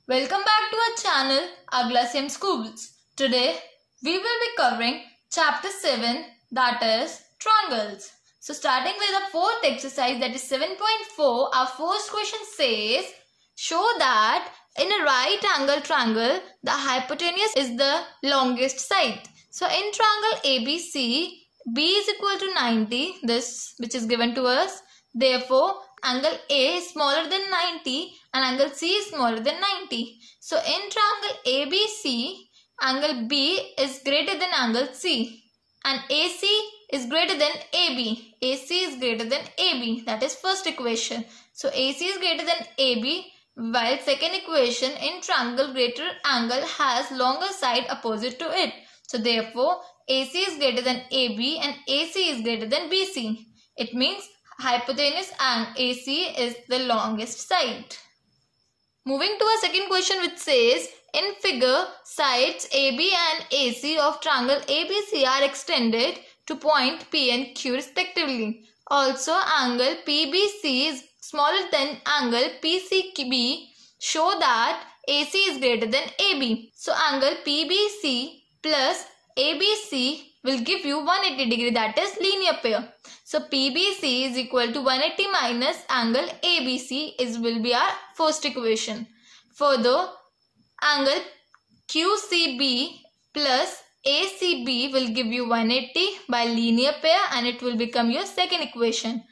Welcome back to our channel Aglasim Schools. Today we will be covering chapter 7, that is triangles. So starting with the fourth exercise, that is 7.4, our first question says, show that in a right angle triangle the hypotenuse is the longest side. So in triangle ABC, B is equal to 90, this which is given to us. Therefore, angle A is smaller than 90 and angle C is smaller than 90. So in triangle ABC, angle B is greater than angle C and AC is greater than AB. AC is greater than AB. That is first equation. So AC is greater than AB, while second equation, in triangle greater angle has longer side opposite to it. So therefore, AC is greater than AB and AC is greater than BC. It means hypotenuse and AC is the longest side. Moving to a second question which says, in figure, sides AB and AC of triangle ABC are extended to point P and Q respectively. Also, angle PBC is smaller than angle PCB. Show that AC is greater than AB. So, angle PBC plus ABC will give you 180 degree, that is linear pair. So PBC is equal to 180 minus angle ABC will be our first equation. Further, angle QCB plus ACB will give you 180 by linear pair and it will become your second equation.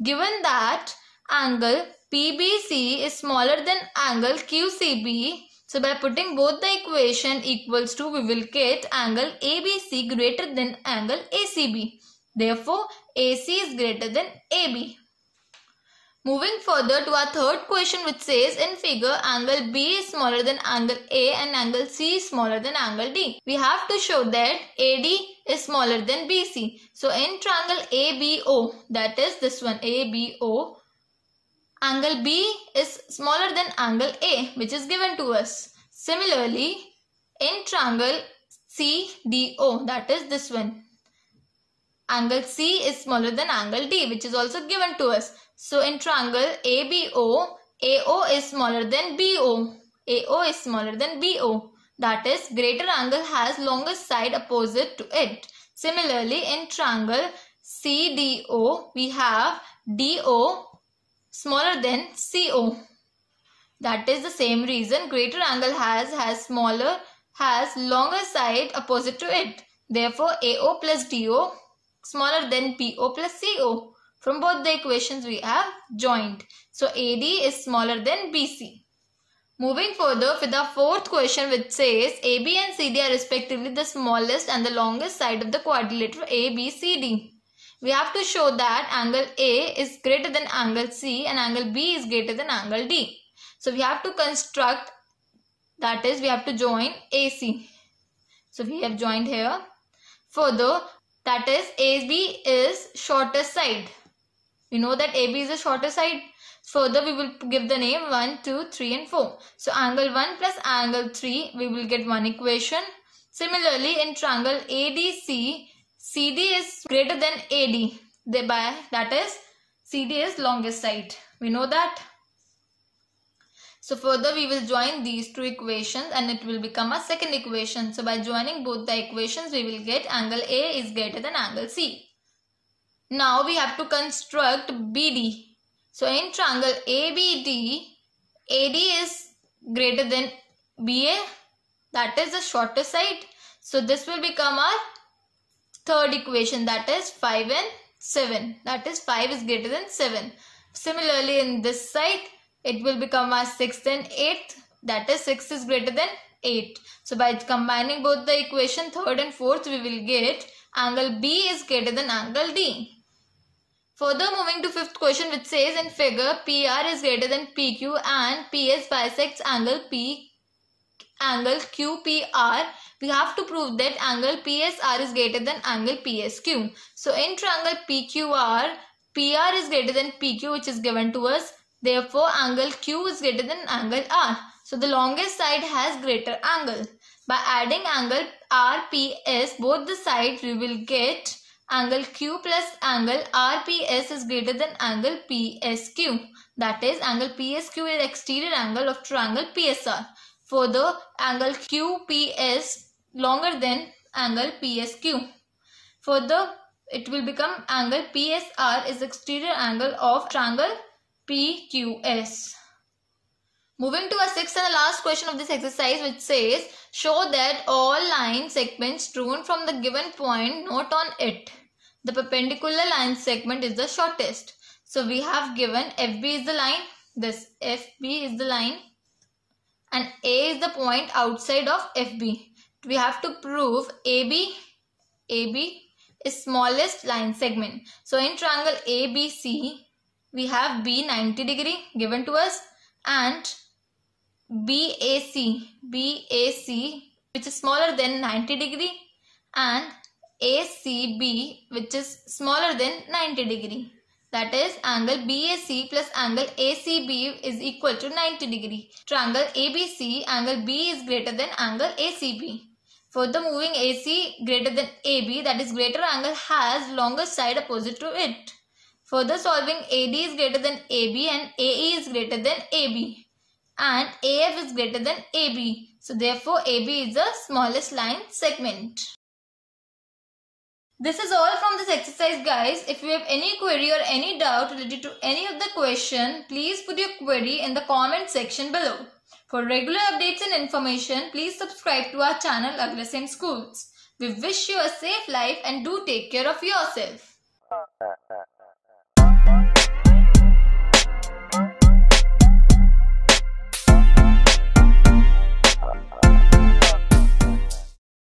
Given that angle PBC is smaller than angle QCB, so by putting both the equation equals to, we will get angle ABC greater than angle ACB. Therefore, AC is greater than AB. Moving further to our third question which says, in figure, angle B is smaller than angle A and angle C is smaller than angle D. We have to show that AD is smaller than BC. So in triangle ABO, that is this one ABO, angle B is smaller than angle A, which is given to us. Similarly, in triangle CDO, that is this one, angle C is smaller than angle D, which is also given to us. So in triangle ABO, AO is smaller than BO. AO is smaller than BO. That is, greater angle has longer side opposite to it. Similarly, in triangle CDO, we have DO smaller than CO. That is the same reason greater angle has longer side opposite to it. Therefore, AO plus DO smaller than BO plus CO. From both the equations we have joined. So AD is smaller than BC. Moving further with the fourth question which says, AB and CD are respectively the smallest and the longest side of the quadrilateral ABCD. We have to show that angle A is greater than angle C and angle B is greater than angle D. So we have to construct, that is, we have to join AC. So we have joined here. Further, that is, AB is shorter side. We know that AB is the shorter side. Further, we will give the name 1, 2, 3 and 4. So angle 1 plus angle 3, we will get one equation. Similarly, in triangle ADC, CD is greater than AD. Thereby, that is, CD is longest side. We know that. So further, we will join these two equations and it will become a second equation. So by joining both the equations, we will get angle A is greater than angle C. Now we have to construct BD. So in triangle ABD, AD is greater than BA. That is the shorter side. So this will become our third equation, that is 5 and 7. That is 5 is greater than 7. Similarly, in this side, it will become our 6th and 8th. That is 6 is greater than 8. So by combining both the equation, third and fourth, we will get angle B is greater than angle D. Further, moving to fifth question which says, in figure, PR is greater than PQ and PS bisects angle QPR. We have to prove that angle PSR is greater than angle PSQ. So in triangle PQR, PR is greater than PQ, which is given to us. Therefore, angle Q is greater than angle R. So the longest side has greater angle. By adding angle RPS, both the sides, we will get angle Q plus angle RPS is greater than angle PSQ. That is, angle PSQ is exterior angle of triangle PSR. Further, angle QPS longer than angle PSQ. Further, it will become angle PSR is exterior angle of triangle PQS. Moving to our sixth and the last question of this exercise, which says, show that all line segments drawn from the given point not on it, the perpendicular line segment is the shortest. So we have given FB is the line, this FB is the line, and A is the point outside of FB. We have to prove AB is smallest line segment. So in triangle ABC, we have B 90 degree given to us, and BAC which is smaller than 90 degree, and ACB which is smaller than 90 degree. That is, angle BAC plus angle ACB is equal to 90 degree. Triangle ABC, angle B is greater than angle ACB. Further, moving AC greater than AB, that is greater angle has longer side opposite to it. Further, solving AD is greater than AB and AE is greater than AB. And AF is greater than AB. So therefore, AB is the smallest line segment. This is all from this exercise, guys. If you have any query or any doubt related to any of the question, please put your query in the comment section below. For regular updates and information, please subscribe to our channel Aglasyan Schools. We wish you a safe life and do take care of yourself.